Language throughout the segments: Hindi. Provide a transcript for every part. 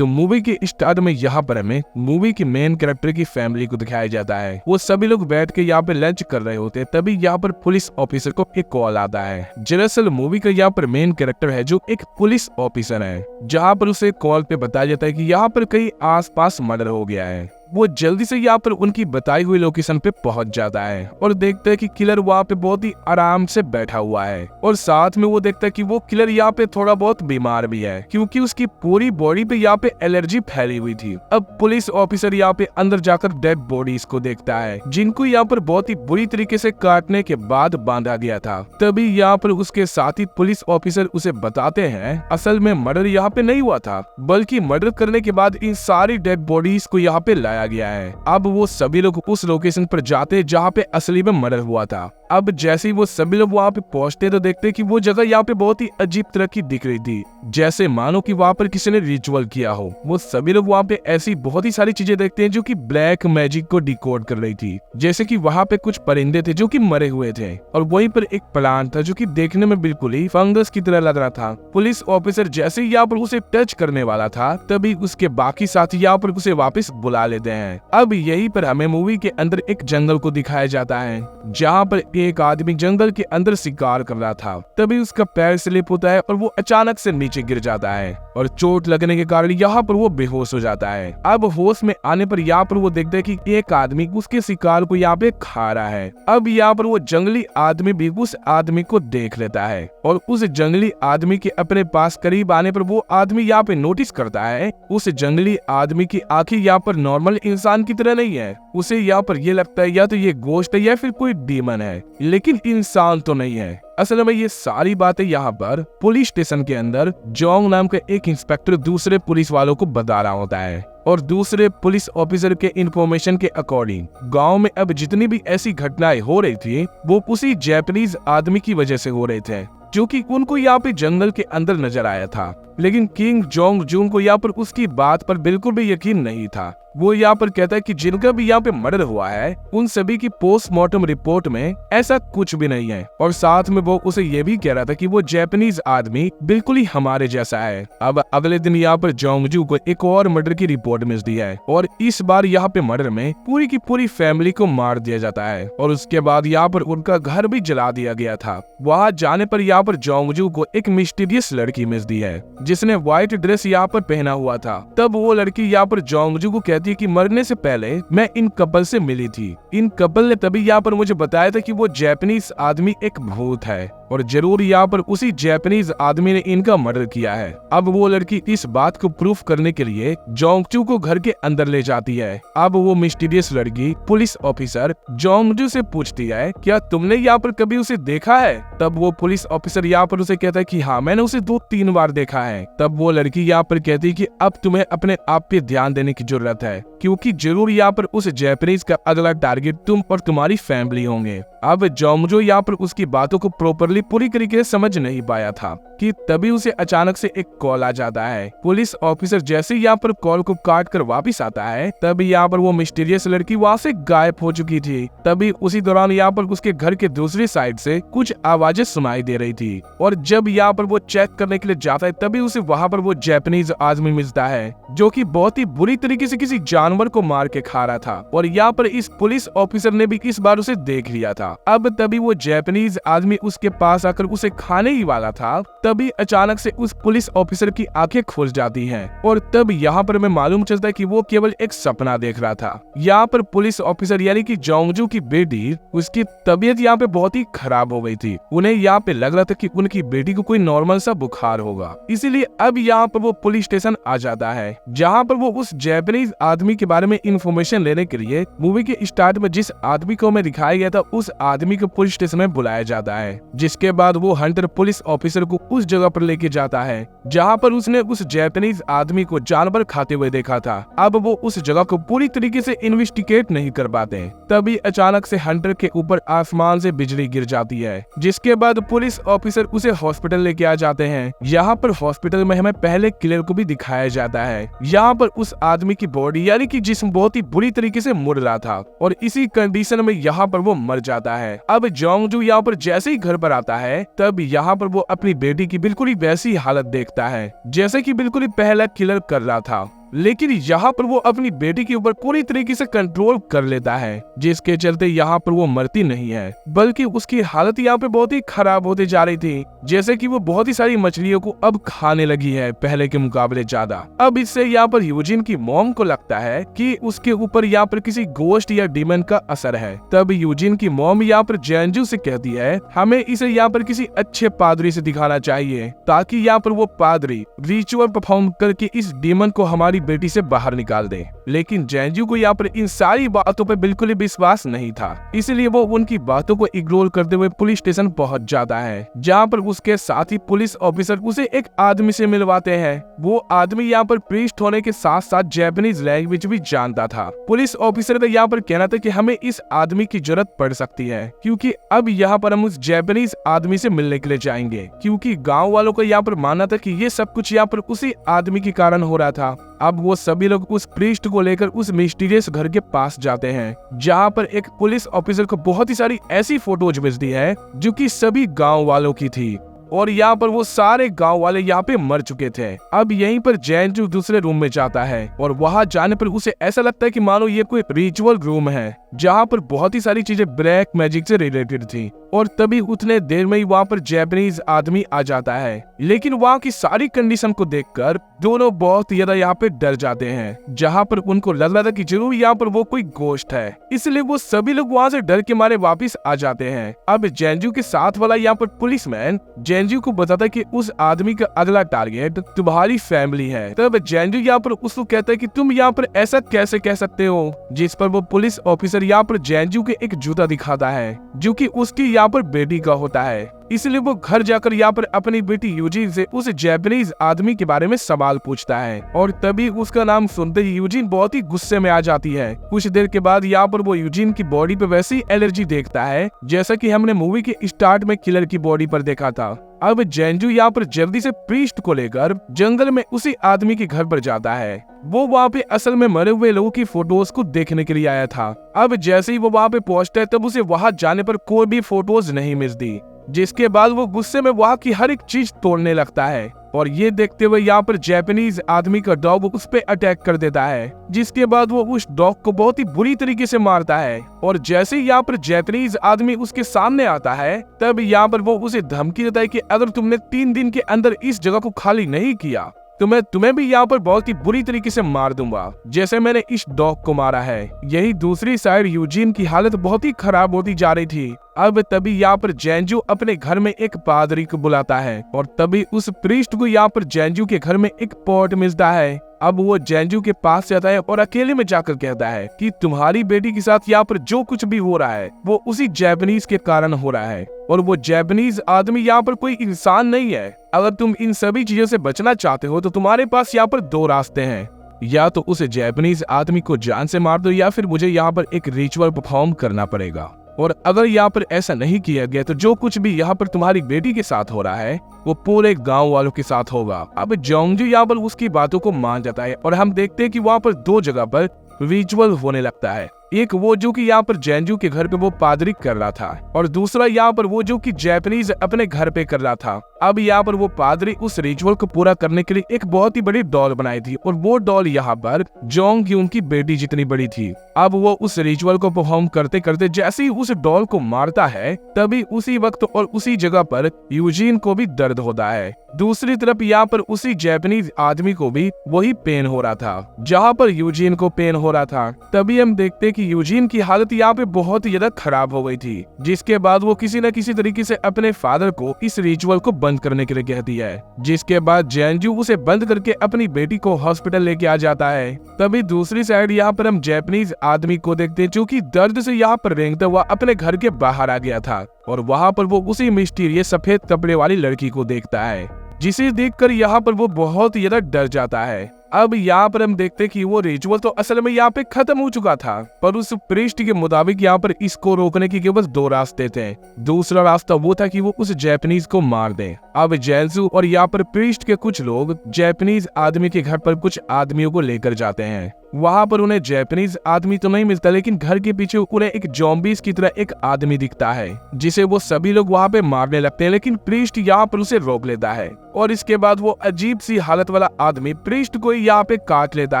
तो मूवी के स्टार्ट में यहाँ पर हमें मूवी की मेन कैरेक्टर की फैमिली को दिखाया जाता है। वो सभी लोग बैठ के यहाँ पे लंच कर रहे होते हैं, तभी यहाँ पर पुलिस ऑफिसर को एक कॉल आता है। दरअसल मूवी का यहाँ पर मेन कैरेक्टर है जो एक पुलिस ऑफिसर है, जहाँ पर उसे कॉल पे बताया जाता है कि यहाँ पर कहीं आसपास मर्डर हो गया है। वो जल्दी से यहाँ पर उनकी बताई हुई लोकेशन पे पहुंच जाता है और देखता है कि किलर वहाँ पे बहुत ही आराम से बैठा हुआ है, और साथ में वो देखता है कि वो किलर यहाँ पे थोड़ा बहुत बीमार भी है, क्योंकि उसकी पूरी बॉडी पे यहाँ पे एलर्जी फैली हुई थी। अब पुलिस ऑफिसर यहाँ पे अंदर जाकर डेड बॉडीज को देखता है, जिनको यहाँ पर बहुत ही बुरी तरीके से काटने के बाद बांधा गया था। तभी यहाँ पर उसके साथी पुलिस ऑफिसर उसे बताते हैं असल में मर्डर यहाँ पे नहीं हुआ था, बल्कि मर्डर करने के बाद इन सारी डेड बॉडीज को यहाँ पे लाया गया है। अब वो सभी लोग उस लोकेशन पर जाते हैं जहाँ पे असली में मर्डर हुआ था। अब जैसे ही वो सभी लोग वहाँ पे पहुंचते तो देखते हैं कि वो जगह यहाँ पे बहुत ही अजीब तरह की दिख रही थी, जैसे मानो कि वहाँ पर किसी ने रिचुअल किया हो। वो सभी लोग वहाँ पे ऐसी बहुत ही सारी चीजें देखते हैं जो कि ब्लैक मैजिक को डिकोड कर रही थी, जैसे कि वहाँ पे कुछ परिंदे थे जो कि मरे हुए थे, और वहीं पर एक प्लांट था जो कि देखने में बिल्कुल ही फंगस की तरह लग रहा था। पुलिस ऑफिसर जैसे ही यहाँ पर उसे टच करने वाला था, तभी उसके बाकी साथी यहाँ पर उसे वापस बुला लेते हैं। अब यहीं पर हमें मूवी के अंदर एक जंगल को दिखाया जाता है, जहाँ पर एक आदमी जंगल के अंदर शिकार कर रहा था। तभी उसका पैर स्लिप होता है और वो अचानक से नीचे गिर जाता है, और चोट लगने के कारण यहाँ पर वो बेहोश हो जाता है। अब होश में आने पर यहाँ पर वो देखता है कि एक आदमी उसके शिकार को यहाँ पे खा रहा है। अब यहाँ पर वो जंगली आदमी भी उस आदमी को देख लेता है, और उस जंगली आदमी के अपने पास करीब आने पर वो आदमी यहाँ पे नोटिस करता है उस जंगली आदमी की आंखें यहाँ पर नॉर्मल इंसान की तरह नहीं है। उसे यहाँ पर ये लगता है या तो ये गोश्त है या फिर कोई डीमन है, लेकिन इंसान तो नहीं है। असल में ये सारी बातें यहाँ पर पुलिस स्टेशन के अंदर जोंग नाम का एक इंस्पेक्टर दूसरे पुलिस वालों को बता रहा होता है, और दूसरे पुलिस ऑफिसर के इंफॉर्मेशन के अकॉर्डिंग गांव में अब जितनी भी ऐसी घटनाएं हो रही थी वो उसी जापानीज आदमी की वजह से हो रहे थे, जो कि उनको यहाँ पे जंगल के अंदर नजर आया था। लेकिन किंग जोंग जूंग को यहाँ पर उसकी बात पर बिल्कुल भी यकीन नहीं था। वो यहाँ पर कहता है कि जिनका भी यहाँ पे मर्डर हुआ है उन सभी की पोस्टमार्टम रिपोर्ट में ऐसा कुछ भी नहीं है, और साथ में वो उसे ये भी कह रहा था कि वो जापानीज आदमी बिल्कुल ही हमारे जैसा है। अब अगले दिन यहाँ पर जोंगजू को एक और मर्डर की रिपोर्ट मिलती है, और इस बार यहाँ पे मर्डर में पूरी की पूरी फैमिली को मार दिया जाता है, और उसके बाद यहाँ पर उनका घर भी जला दिया गया था। वहाँ जाने पर यहाँ पर जोंगजू को एक मिस्टीरियस लड़की मिलती है जिसने व्हाइट ड्रेस यहाँ पर पहना हुआ था। तब वो लड़की यहाँ पर जोंगजू को कहती है कि मरने से पहले मैं इन कपल से मिली थी। इन कपल ने तभी यहाँ पर मुझे बताया था कि वो जापानीज आदमी एक भूत है, और जरूर यहाँ पर उसी जापानीज आदमी ने इनका मर्डर किया है। अब वो लड़की इस बात को प्रूफ करने के लिए जोंगजू को घर के अंदर ले जाती है। अब वो मिस्टीरियस लड़की पुलिस ऑफिसर जोंगजू से पूछती है क्या तुमने यहाँ पर कभी उसे देखा है? तब वो पुलिस ऑफिसर यहाँ पर उसे कहता है कि हाँ मैंने उसे 2-3 बार देखा है। तब वो लड़की यहाँ पर कहती है कि अब तुम्हें अपने आप पे ध्यान देने की जरूरत है, क्योंकि जरूर यहाँ पर उस जापानीज का अगला टारगेट तुम और तुम्हारी फैमिली होंगे। अब जोंगजू यहाँ पर उसकी बातों को प्रॉपरली पूरी तरीके से समझ नहीं पाया था कि तभी उसे अचानक से एक कॉल आ जाता है। पुलिस ऑफिसर जैसे यहाँ पर कॉल को काट कर वापिस आता है, तभी यहाँ पर वो मिस्टीरियस लड़की वहाँ से गायब हो चुकी थी। तभी उसी दौरान यहाँ पर उसके घर के दूसरी साइड से कुछ आवाजें सुनाई दे रही थी, और जब यहाँ पर वो चेक करने के लिए जाता है तभी उसे वहाँ पर वो जापानीज आदमी मिलता है जो कि बहुत ही बुरी तरीके से किसी जानवर को मार के खा रहा था, और यहाँ पर इस पुलिस ऑफिसर ने भी इस बार उसे देख लिया था। अब तभी वो जापानीज आदमी उसके पास आकर उसे खाने ही वाला था, तभी अचानक से उस पुलिस ऑफिसर की आंखें खुल जाती हैं, और तब यहाँ पर हमें मालूम चलता है कि वो केवल एक सपना देख रहा था। यहाँ पर पुलिस ऑफिसर यानी कि जोंगजू की बेटी, उसकी तबीयत यहाँ पे बहुत ही खराब हो गई थी। उन्हें यहाँ पे लग रहा था कि उनकी बेटी को कोई नॉर्मल सा बुखार होगा, इसीलिए अब यहाँ पर वो पुलिस स्टेशन आ जाता है, जहाँ पर वो उस जापानीज आदमी के बारे में इंफॉर्मेशन लेने के लिए मूवी के स्टार्ट में जिस आदमी को हमें दिखाया गया था उस आदमी को पुलिस स्टेशन में बुलाया जाता है। जिसके बाद वो हंटर पुलिस ऑफिसर को उस जगह पर लेके जाता है जहाँ पर उसने उस जापानीज आदमी को जानवर खाते हुए देखा था। अब वो उस जगह को पूरी तरीके से इन्वेस्टिगेट नहीं कर पाते, तभी अचानक से हंटर के ऊपर आसमान से बिजली गिर जाती है, जिसके बाद पुलिस ऑफिसर उसे हॉस्पिटल लेके आ जाते हैं। यहाँ पर हॉस्पिटल में हमें पहले किलर को भी दिखाया जाता है, यहाँ पर उस आदमी की बॉडी यानी कि जिस्म बहुत ही बुरी तरीके से मुड़ रहा था और इसी कंडीशन में यहाँ पर वो मर जाता है। अब जोंगजू यहाँ पर जैसे ही घर पर आता है तब यहाँ पर वो अपनी बेटी की बिल्कुल ही वैसी हालत देखता है जैसे कि बिल्कुल ही पहला किलर कर रहा था, लेकिन यहाँ पर वो अपनी बेटी के ऊपर पूरी तरीके से कंट्रोल कर लेता है, जिसके चलते यहाँ पर वो मरती नहीं है बल्कि उसकी हालत यहाँ पे बहुत ही खराब होती जा रही थी, जैसे कि वो बहुत ही सारी मछलियों को अब खाने लगी है पहले के मुकाबले ज्यादा। अब इससे यहाँ पर यूजिन की मॉम को लगता है कि उसके ऊपर यहाँ पर किसी गोश्त या डीमन का असर है। तब यूजिन की मॉम यहाँ पर जेंजू से कहती है हमें इसे यहाँ पर किसी अच्छे पादरी से दिखाना चाहिए ताकि यहाँ पर वो पादरी रिचुअल परफॉर्म करके इस डीमन को हमारी बेटी से बाहर निकाल दे। लेकिन जेंजू को यहाँ पर इन सारी बातों पर बिल्कुल ही विश्वास नहीं था, इसलिए वो उनकी बातों को इग्नोर करते हुए पुलिस स्टेशन पहुंच जाता है, जहाँ पर उसके साथ ही पुलिस ऑफिसर उसे एक आदमी से मिलवाते हैं। वो आदमी यहाँ पर प्रीस्ट होने के साथ साथ जापानीज लैंग्वेज भी जानता था। पुलिस ऑफिसर का यहाँ पर कहना था कि हमें इस आदमी की जरूरत पड़ सकती है क्योंकि अब यहाँ पर हम उस जापानीज आदमी से मिलने के लिए जाएंगे, क्योंकि गाँव वालों का यहाँ पर मानना था कि ये सब कुछ यहाँ पर उसी आदमी के कारण हो रहा था। अब वो सभी लोग उस प्रीस्ट को लेकर उस मिस्टीरियस घर के पास जाते हैं, जहाँ पर एक पुलिस ऑफिसर को बहुत ही सारी ऐसी फोटोज मिलती है जो कि सभी गांव वालों की थी और यहाँ पर वो सारे गांव वाले यहाँ पे मर चुके थे। अब यहीं पर जेंजू दूसरे रूम में जाता है और वहां जाने पर उसे ऐसा लगता है कि मानो ये कोई रिचुअल रूम है जहाँ पर बहुत ही सारी चीजें ब्लैक मैजिक से रिलेटेड थी। और तभी उतने देर में ही वहाँ पर जापानीज आदमी आ जाता है, लेकिन वहाँ की सारी कंडीशन को देखकर दोनों बहुत ज्यादा यहाँ पे डर जाते हैं, जहाँ पर उनको लग रहा था कि जरूर यहाँ पर वो कोई गोश्त है, इसलिए वो सभी लोग वहाँ से डर के मारे वापस आ जाते हैं। अब जेंजू के साथ वाला यहाँ पर पुलिसमैन जेंजू को बताता है कि उस आदमी का अगला टारगेट तुम्हारी फैमिली है। तब जेंजू यहाँ पर उसको कहता है कि तुम यहाँ पर ऐसा कैसे कह सकते हो, जिस पर वो पुलिस ऑफिसर यहाँ पर जेंजू के एक जूता दिखाता है जो कि उसकी यहाँ पर बेटी का होता है। इसलिए वो घर जाकर यहाँ पर अपनी बेटी यूजिन से उस जापानीज आदमी के बारे में सवाल पूछता है और तभी उसका नाम सुनते ही यूजिन बहुत ही गुस्से में आ जाती है। कुछ देर के बाद यहाँ पर वो यूजिन की बॉडी पे वैसी एलर्जी देखता है जैसा कि हमने मूवी के स्टार्ट में किलर की बॉडी पर देखा था। अब जेंजू यहाँ पर जल्दी से प्रीस्ट को लेकर जंगल में उसी आदमी के घर पर जाता है। वो वहाँ पे असल में मरे हुए लोगों की फोटोज को देखने के लिए आया था। अब जैसे ही वो वहाँ पे पहुँचता है तब उसे वहाँ जाने पर कोई भी फोटोज नहीं मिलती, जिसके बाद वो गुस्से में वहाँ की हर एक चीज तोड़ने लगता है और ये देखते हुए यहाँ पर जापानीज आदमी का डॉग उस पे अटैक कर देता है, जिसके बाद वो उस डॉग को बहुत ही बुरी तरीके से मारता है। और जैसे ही यहाँ पर जापानीज आदमी उसके सामने आता है तब यहाँ पर वो उसे धमकी देता है कि अगर तुमने 3 दिन के अंदर इस जगह को खाली नहीं किया तो मैं तुम्हें भी यहाँ पर बहुत ही बुरी तरीके से मार दूंगा, जैसे मैंने इस डॉग को मारा है। यही दूसरी साइड यूजिन की हालत बहुत ही खराब होती जा रही थी। अब तभी यहाँ पर जेंजू अपने घर में एक पादरी को बुलाता है और तभी उस प्रीस्ट को यहाँ पर जेंजू के घर में एक पॉट मिलता है। अब वो जेंजू के पास जाता है और अकेले में जाकर कहता है कि तुम्हारी बेटी के साथ यहाँ पर जो कुछ भी हो रहा है वो उसी जापानीज के कारण हो रहा है और वो जापानीज आदमी यहाँ पर कोई इंसान नहीं है। अगर तुम इन सभी चीजों से बचना चाहते हो तो तुम्हारे पास यहाँ पर 2 रास्ते हैं, या तो उस जापानीज आदमी को जान से मार दो या फिर मुझे यहाँ पर एक रिचुअल परफॉर्म करना पड़ेगा। और अगर यहाँ पर ऐसा नहीं किया गया तो जो कुछ भी यहाँ पर तुम्हारी बेटी के साथ हो रहा है वो पूरे गांव वालों के साथ होगा। अब जोंगजू यहाँ पर उसकी बातों को मान जाता है और हम देखते हैं कि वहाँ पर 2 जगह पर रिचुअल होने लगता है। एक वो जो कि यहाँ पर जेंजू के घर पे वो पादरी कर रहा था और दूसरा यहाँ पर वो जो कि जापानीज अपने घर पे कर रहा था। अब यहाँ पर वो पादरी उस रिचुअल को पूरा करने के लिए एक बहुत ही बड़ी डॉल बनाई थी और वो डॉल यहाँ पर जोंग की उनकी बेटी जितनी बड़ी थी। अब वो उस रिचुअल को परफॉर्म करते करते जैसे ही उस डॉल को मारता है तभी उसी वक्त और उसी जगह पर यूजिन को भी दर्द होता है। दूसरी तरफ यहाँ पर उसी जापानीज आदमी को भी वही पेन हो रहा था जहाँ पर यूजिन को पेन हो रहा था। तभी हम देखते कि यूजिन की हालत यहाँ पे बहुत ही ज्यादा खराब हो गई थी, जिसके बाद वो किसी न किसी तरीके से अपने फादर को इस रिचुअल को बंद करने के लिए कहती है, जिसके बाद जेंजू उसे बंद करके अपनी बेटी को हॉस्पिटल लेके आ जाता है। तभी दूसरी साइड यहाँ पर हम जापानीज आदमी को देखते हैं जो कि दर्द से यहाँ पर रेंगता हुआ अपने घर के बाहर आ गया था और वहाँ पर वो उसी मिस्टीरियस सफेद कपड़े वाली लड़की को देखता है, जिसे देखकर यहाँ पर वो बहुत ज्यादा डर जाता है। अब यहाँ पर हम देखते कि वो रिचुअल तो असल में यहाँ पे खत्म हो चुका था, पर उस प्रीस्ट के मुताबिक यहाँ पर इसको रोकने के केवल दो रास्ते थे। दूसरा रास्ता वो था कि वो उस जापानीज को मार दे। अब जेंजू और यहाँ पर प्रीस्ट के कुछ लोग जापानीज आदमी के घर पर कुछ आदमियों को लेकर जाते हैं। वहां पर उन्हें जापानीज आदमी तो नहीं मिलता, लेकिन घर के पीछे उन्हें एक ज़ॉम्बीज़ की तरह एक आदमी दिखता है, जिसे वो सभी लोग वहां पे मारने लगते हैं। लेकिन प्रीस्ट यहाँ पर उसे रोक लेता है और इसके बाद वो अजीब सी हालत वाला आदमी प्रीस्ट को यहाँ पे काट लेता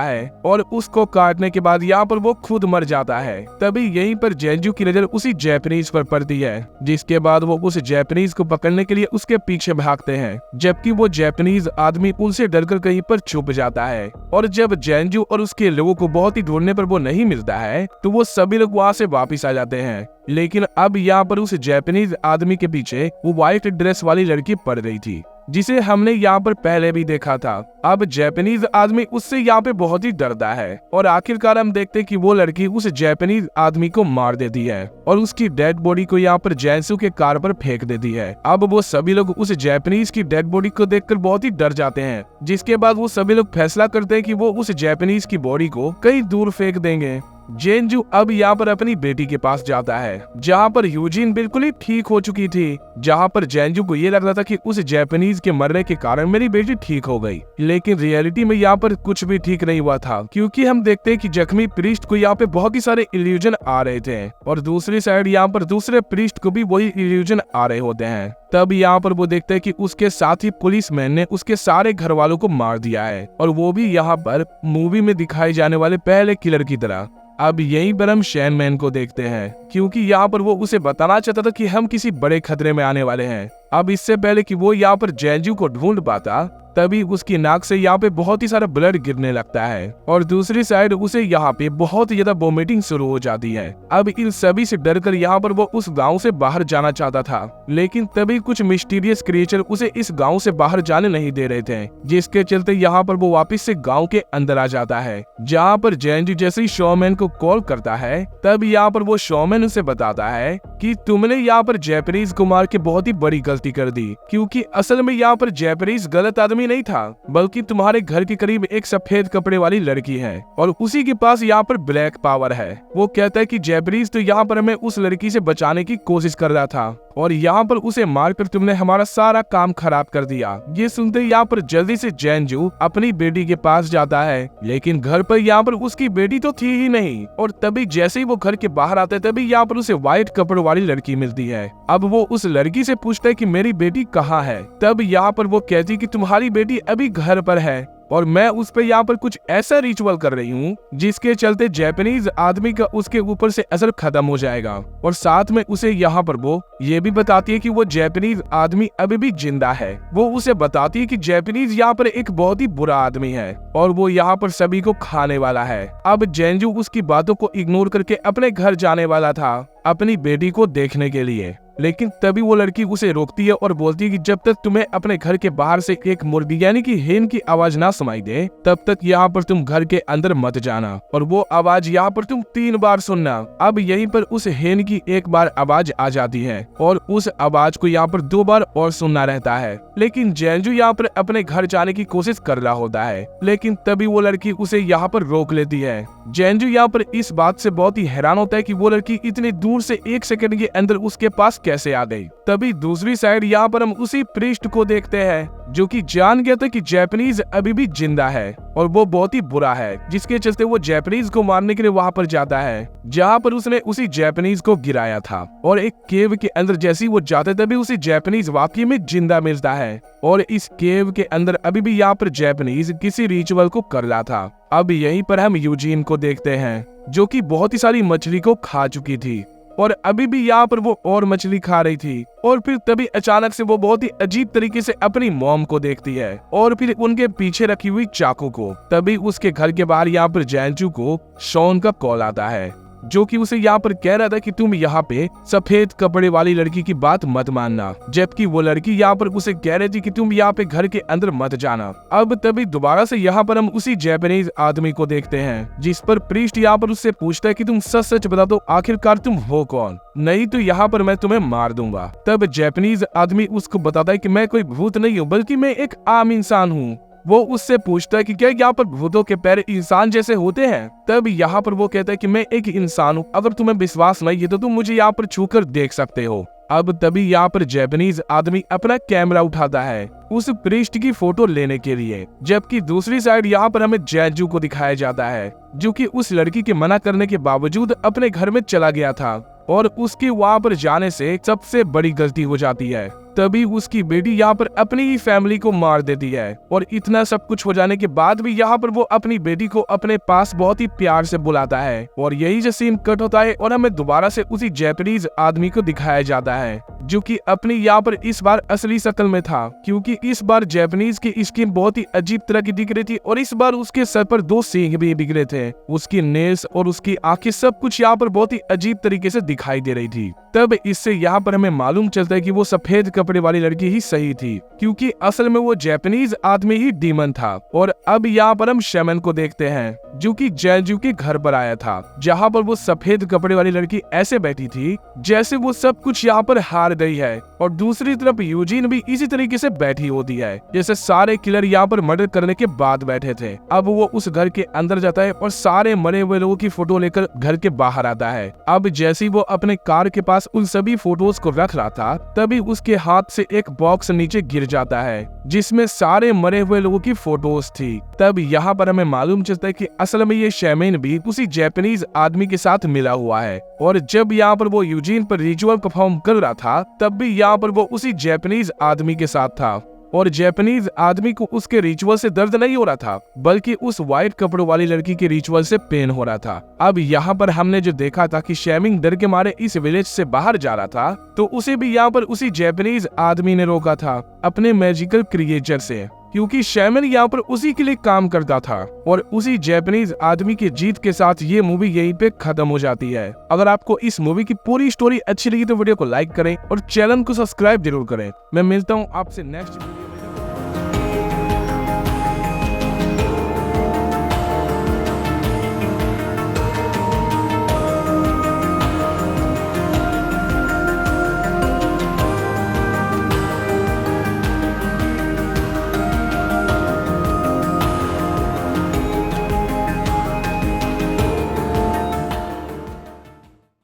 है और उसको काटने के बाद यहाँ पर वो खुद मर जाता है। तभी यहीं पर जेंजू की नजर उसी जापानीज पर पड़ती है, जिसके बाद वो उस जापानीज को पकड़ने के लिए उसके पीछे भागते हैं, जबकि वो जापानीज आदमी उनसे डरकर कहीं पर छुप जाता है। और जब जेंजू और उसके लोगों को बहुत ही ढूंढने पर वो नहीं मिलता है, तो वो सभी लोग वहां से वापस आ जाते हैं। लेकिन अब यहाँ पर उस जापानीज आदमी के पीछे वो व्हाइट ड्रेस वाली लड़की पड़ रही थी, जिसे हमने यहाँ पर पहले भी देखा था। अब जापानीज आदमी उससे यहाँ पे बहुत ही डरता है और आखिरकार हम देखते कि वो लड़की उस जापानीज आदमी को मार देती है और उसकी डेड बॉडी को यहाँ पर जेंसू के कार पर फेंक देती है। अब वो सभी लोग उस जापानीज की डेड बॉडी को देखकर बहुत ही डर जाते हैं, जिसके बाद वो सभी लोग फैसला करते हैं कि वो उस जापानीज की बॉडी को कहीं दूर फेंक देंगे। जेंजू अब यहाँ पर अपनी बेटी के पास जाता है, जहाँ पर यूजिन बिल्कुल ही ठीक हो चुकी थी, जहाँ पर जेंजू को ये लग रहा था कि उस जापानीज के मरने के कारण मेरी बेटी ठीक हो गई। लेकिन रियलिटी में यहाँ पर कुछ भी ठीक नहीं हुआ था, क्योंकि हम देखते हैं कि जख्मी प्रीस्ट को यहाँ पे बहुत ही सारे इल्यूजन आ रहे थे और दूसरी साइड यहाँ पर दूसरे प्रीस्ट को भी वही इल्यूजन आ रहे होते हैं। तब यहाँ पर वो देखते हैं कि उसके साथ ही पुलिसमैन ने उसके सारे घर वालों को मार दिया है, और वो भी यहाँ पर मूवी में दिखाए जाने वाले पहले किलर की तरह। अब यहीं पर हम शैन मैन को देखते हैं, क्योंकि यहाँ पर वो उसे बताना चाहता था कि हम किसी बड़े खतरे में आने वाले हैं। अब इससे पहले कि वो यहाँ पर जेंजू को ढूंढ पाता, तभी उसकी नाक से यहाँ पे बहुत ही सारा ब्लड गिरने लगता है और दूसरी साइड उसे यहाँ पे बहुत ही ज्यादा वोमिटिंग शुरू हो जाती है। अब इन सभी से डरकर यहाँ पर वो उस गांव से बाहर जाना चाहता था, लेकिन तभी कुछ मिस्टीरियस क्रिएचर उसे इस गांव से बाहर जाने नहीं दे रहे थे, जिसके चलते यहाँ पर वो वापस से गांव के अंदर आ जाता है। जहाँ पर जेंजू जैसे ही शोमैन को कॉल करता है, तब यहाँ पर वो शोमैन उसे बताता है कि तुमने यहाँ पर जापानीज को मार के बहुत ही बड़ी गलती कर दी, क्योंकि असल में यहाँ पर जापानीज गलत आदमी नहीं था, बल्कि तुम्हारे घर के करीब एक सफेद कपड़े वाली लड़की है और उसी के पास यहाँ पर ब्लैक पावर है। वो कहता है कि जापानीज तो यहाँ पर हमें उस लड़की से बचाने की कोशिश कर रहा था और यहाँ पर उसे मारकर तुमने हमारा सारा काम खराब कर दिया। ये सुनते यहाँ पर जल्दी से जेंजू अपनी बेटी के पास जाता है, लेकिन घर पर यहाँ पर उसकी बेटी तो थी ही नहीं। और तभी जैसे ही वो घर के बाहर आते हैं, तभी यहाँ पर उसे व्हाइट कपड़ों वाली लड़की मिलती है। अब वो उस लड़की से पूछता है कि मेरी बेटी कहाँ है। तब यहाँ पर वो कहती कि तुम्हारी बेटी अभी घर पर है और मैं उस पे यहाँ पर कुछ ऐसा रिचुअल कर रही हूँ जिसके चलते जापानीज आदमी का उसके ऊपर से असर खत्म हो जाएगा। और साथ में उसे यहाँ पर वो ये भी बताती है कि वो जापानीज आदमी अभी भी जिंदा है। वो उसे बताती है कि जापानीज यहाँ पर एक बहुत ही बुरा आदमी है और वो यहाँ पर सभी को खाने वाला है। अब जेंजू उसकी बातों को इग्नोर करके अपने घर जाने वाला था अपनी बेटी को देखने के लिए, लेकिन तभी वो लड़की उसे रोकती है और बोलती है कि जब तक तुम्हें अपने घर के बाहर से एक मुर्गी यानी कि हेन की आवाज ना सुनाई दे, तब तक यहाँ पर तुम घर के अंदर मत जाना और वो आवाज यहाँ पर तुम 3 बार सुनना। अब यहीं पर उस हेन की एक बार आवाज आ जाती है और उस आवाज को यहाँ पर 2 बार और सुनना रहता है, लेकिन जेंजू यहाँ पर अपने घर जाने की कोशिश कर रहा होता है, लेकिन तभी वो लड़की उसे यहाँ पर रोक लेती है। जेंजू यहाँ पर इस बात से बहुत ही हैरान होता है कि वो लड़की इतनी दूर से 1 सेकंड के अंदर उसके पास कैसे आ गई। तभी दूसरी साइड यहाँ पर हम उसी प्रीस्ट को देखते हैं जो कि जान गया था कि जापानीज अभी भी जिंदा है और वो बहुत ही बुरा है, जिसके चलते वो जापानीज को मारने के लिए वहां पर जाता है जहां पर उसने उसी जापानीज को गिराया था। और एक केव के अंदर जैसे ही वो जाते तभी उसी जापानीज वाकई में जिंदा मिलता है और इस केव के अंदर अभी भी यहाँ पर जापानीज किसी रिचुअल को कर रहा था। अब यहीं पर हम यूजीन को देखते हैं जो कि बहुत ही सारी मछली को खा चुकी थी और अभी भी यहाँ पर वो और मछली खा रही थी। और फिर तभी अचानक से वो बहुत ही अजीब तरीके से अपनी मॉम को देखती है और फिर उनके पीछे रखी हुई चाकू को। तभी उसके घर के बाहर यहाँ पर जेंजू को शॉन का कॉल आता है जो कि उसे यहाँ पर कह रहा था कि तुम यहाँ पे सफेद कपड़े वाली लड़की की बात मत मानना, जबकि वो लड़की यहाँ पर उसे कह रही थी कि तुम यहाँ पे घर के अंदर मत जाना। अब तभी दोबारा से यहाँ पर हम उसी जापानीज आदमी को देखते हैं जिस पर प्रीस्ट यहाँ पर उससे पूछता है कि तुम सच सच बता दो आखिरकार तुम हो कौन, नहीं तो यहाँ पर मैं तुम्हें मार दूंगा। तब जापानीज आदमी उसको बताता है कि मैं कोई भूत नहीं हूँ बल्कि मैं एक आम इंसान हूँ वो उससे पूछता है कि क्या यहाँ पर भूतों के पैर इंसान जैसे होते हैं। तब यहाँ पर वो कहता है कि मैं एक इंसान हूँ, अगर तुम्हें विश्वास नहीं है तो तुम मुझे यहाँ पर छूकर देख सकते हो। अब तभी यहाँ पर जैपनीज आदमी अपना कैमरा उठाता है उस प्रीस्ट की फोटो लेने के लिए, जबकि दूसरी साइड यहाँ पर हमें जैजू को दिखाया जाता है जो कि उस लड़की के मना करने के बावजूद अपने घर में चला गया था और उसके वहाँ पर जाने से सबसे बड़ी गलती हो जाती है। तभी उसकी बेटी यहाँ पर अपनी ही फैमिली को मार देती है और इतना सब कुछ हो जाने के बाद भी यहाँ पर वो अपनी बेटी को अपने पास बहुत ही प्यार से बुलाता है और यही जो सीन कट होता है और हमें दोबारा से उसी जैपनीज आदमी को दिखाया जाता है जो कि अपनी यहाँ पर इस बार असली शक्ल में था, क्योंकि इस बार जैपनीज की स्किन बहुत ही अजीब तरह की दिख रही थी और इस बार उसके सर पर 2 सींग भी बिगड़े थे। उसकी नेल्स और उसकी आंखें सब कुछ यहाँ पर बहुत ही अजीब तरीके से दिखाई दे रही थी। तब इससे यहाँ पर हमें मालूम चलता है कि वो सफेद कपड़े वाली लड़की ही सही थी, क्योंकि असल में वो जैपनीज आदमी ही डीमन था। और अब यहाँ पर हम शैमन को देखते हैं जो कि जैजू के घर पर आया था, जहाँ पर वो सफेद कपड़े वाली लड़की ऐसे बैठी थी जैसे वो सब कुछ यहाँ पर हार गई है और दूसरी तरफ यूजीन भी इसी तरीके से बैठी होती है जैसे सारे किलर यहाँ पर मर्डर करने के बाद बैठे थे। अब वो उस घर के अंदर जाता है और सारे मरे हुए लोगों की फोटो लेकर घर के बाहर आता है। अब जैसे ही वो अपने कार के पास उन सभी फोटोज को रख रहा था तभी उसके हाथ से एक बॉक्स नीचे गिर जाता है जिसमें सारे मरे हुए लोगों की फोटोज थी। तब यहाँ पर हमें मालूम चलता है कि असल में ये शैमेन भी उसी जैपनीज आदमी के साथ मिला हुआ है और जब यहाँ पर वो यूजीन पर रिचुअल परफॉर्म कर रहा था तब भी यहाँ पर वो उसी जैपनीज आदमी के साथ था और जैपनीज आदमी को उसके रिचुअल से दर्द नहीं हो रहा था बल्कि उस व्हाइट कपड़ों वाली लड़की के रिचुअल से पेन हो रहा था। अब यहाँ पर हमने जो देखा था कि शैमिंग डर के मारे इस विलेज से बाहर जा रहा था तो उसे भी यहाँ पर उसी जैपनीज आदमी ने रोका था अपने मैजिकल क्रिएचर से, क्योंकि शैमन यहाँ पर उसी के लिए काम करता था। और उसी जैपनीज आदमी की जीत के साथ ये मूवी यहीं पे खत्म हो जाती है। अगर आपको इस मूवी की पूरी स्टोरी अच्छी लगी तो वीडियो को लाइक करें और चैनल को सब्सक्राइब जरूर करें। मैं मिलता हूँ आपसे नेक्स्ट